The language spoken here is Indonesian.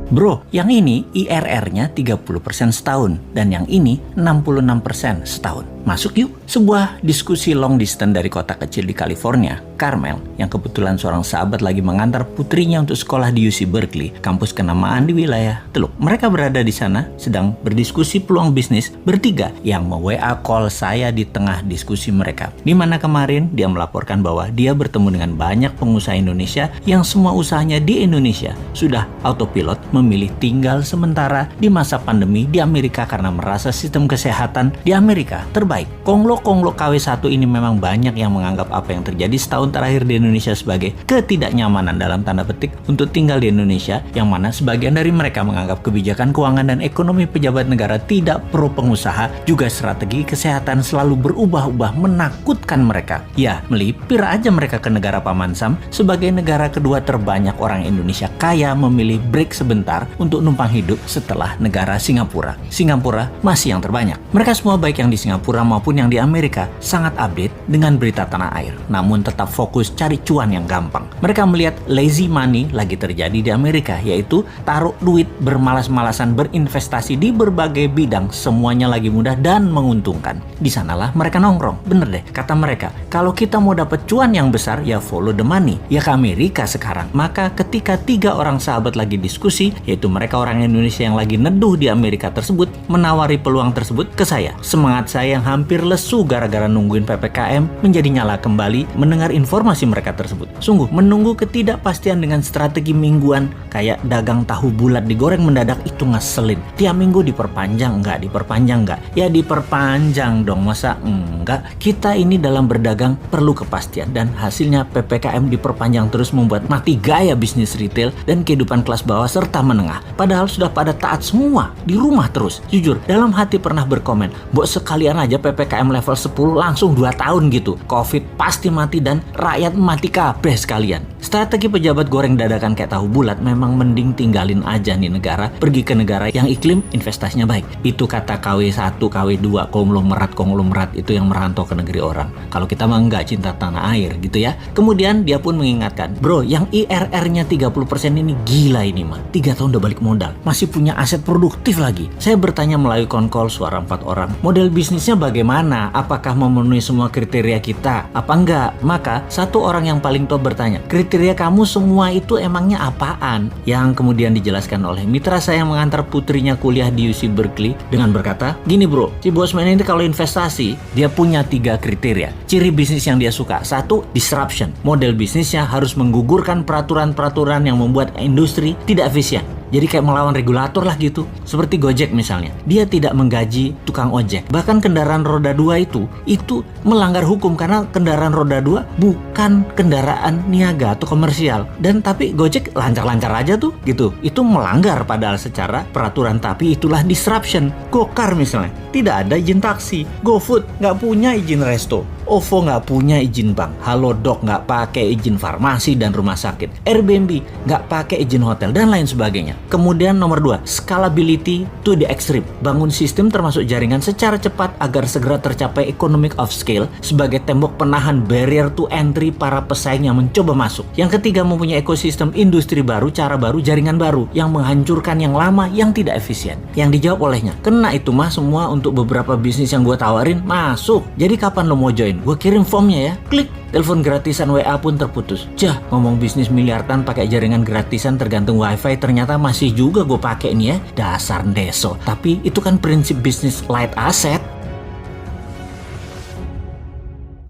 Bro, yang ini IRR-nya 30% setahun dan yang ini 66% setahun. Masuk yuk. Sebuah diskusi long distance dari kota kecil di California, Carmel, yang kebetulan seorang sahabat lagi mengantar putrinya untuk sekolah di UC Berkeley, kampus kenamaan di wilayah Teluk. Mereka berada di sana sedang berdiskusi peluang bisnis bertiga yang WA call saya di tengah diskusi mereka. Di mana kemarin dia melaporkan bahwa dia bertemu dengan banyak pengusaha Indonesia yang semua usahanya di Indonesia sudah autopilot memilih tinggal sementara di masa pandemi di Amerika karena merasa sistem kesehatan di Amerika terbaik. Konglo-konglo KW1 ini memang banyak yang menganggap apa yang terjadi setahun terakhir di Indonesia sebagai ketidaknyamanan dalam tanda petik untuk tinggal di Indonesia, yang mana sebagian dari mereka menganggap kebijakan keuangan dan ekonomi pejabat negara tidak pro pengusaha, juga strategi kesehatan selalu berubah-ubah menakutkan mereka. Ya, melipir aja mereka ke negara Paman Sam sebagai negara kedua terbanyak orang Indonesia kaya memilih break sebentar untuk numpang hidup setelah negara Singapura. Singapura masih yang terbanyak. Mereka semua baik yang di Singapura maupun yang di Amerika sangat update dengan berita tanah air, namun tetap fokus cari cuan yang gampang. Mereka melihat lazy money lagi terjadi di Amerika, yaitu taruh duit bermalas-malasan berinvestasi di berbagai bidang, semuanya lagi mudah dan menguntungkan. Di sanalah mereka nongkrong. Bener deh, kata mereka, kalau kita mau dapat cuan yang besar ya follow the money, ya ke Amerika sekarang. Maka ketika 3 orang sahabat lagi diskusi, yaitu mereka orang Indonesia yang lagi neduh di Amerika tersebut, menawari peluang tersebut ke saya. Semangat saya yang hampir lesu gara-gara nungguin PPKM menjadi nyala kembali mendengar informasi mereka tersebut. Sungguh menunggu ketidakpastian dengan strategi mingguan kayak dagang tahu bulat digoreng mendadak itu ngeselin. Tiap minggu diperpanjang enggak? Ya diperpanjang dong, masa enggak? Kita ini dalam berdagang perlu kepastian dan hasilnya PPKM diperpanjang terus membuat mati gaya bisnis retail dan kehidupan kelas bawah serta menengah. Padahal sudah pada taat semua, di rumah terus. Jujur, dalam hati pernah berkomen, "Mbok sekalian aja PPKM level 10 langsung 2 tahun gitu. Covid pasti mati dan rakyat mati kabeh sekalian." Strategi pejabat goreng dadakan kayak tahu bulat memang mending tinggalin aja nih negara, pergi ke negara yang iklim investasinya baik. Itu kata KW1, KW2, konglomerat itu yang merantau ke negeri orang. Kalau kita mah enggak, cinta tanah air gitu ya. Kemudian dia pun mengingatkan, "Bro, yang IRR-nya 30% ini gila ini mah. 3 tahun udah balik modal. Masih punya aset produktif lagi." Saya bertanya melalui konkol suara 4 orang, model bisnisnya bagaimana? Apakah memenuhi semua kriteria kita? Apa enggak? Maka satu orang yang paling top bertanya, "Kriteria kamu semua itu emangnya apaan?" Yang kemudian dijelaskan oleh mitra saya yang mengantar putrinya kuliah di UC Berkeley dengan berkata, "Gini bro, si Bosman ini kalau investasi, dia punya 3 kriteria. Ciri bisnis yang dia suka. 1, disruption. Model bisnisnya harus menggugurkan peraturan-peraturan yang membuat industri tidak efisien. Jadi kayak melawan regulator lah gitu. Seperti Gojek misalnya. Dia tidak menggaji tukang ojek. Bahkan kendaraan roda 2 itu melanggar hukum karena kendaraan roda 2 bukan kendaraan niaga atau komersial. Dan tapi Gojek lancar-lancar aja tuh gitu. Itu melanggar padahal secara peraturan, tapi itulah disruption. Gokar misalnya, tidak ada izin taksi. GoFood nggak punya izin resto. OVO nggak punya izin bank. Halodoc nggak pakai izin farmasi dan rumah sakit. Airbnb nggak pakai izin hotel dan lain sebagainya. Kemudian nomor 2, scalability to the extreme. Bangun sistem termasuk jaringan secara cepat agar segera tercapai economic of scale sebagai tembok penahan barrier to entry para pesaing yang mencoba masuk. Yang ketiga, mempunyai ekosistem industri baru, cara baru, jaringan baru yang menghancurkan yang lama yang tidak efisien. Yang dijawab olehnya, "Kena itu mah semua untuk beberapa bisnis yang gue tawarin masuk. Jadi kapan lo mau join? Gue kirim formnya ya." Klik. Telepon gratisan WA pun terputus. Ngomong bisnis miliaran pakai jaringan gratisan tergantung wifi ternyata masih juga gue pakai nih ya. Dasar deso. Tapi itu kan prinsip bisnis light asset.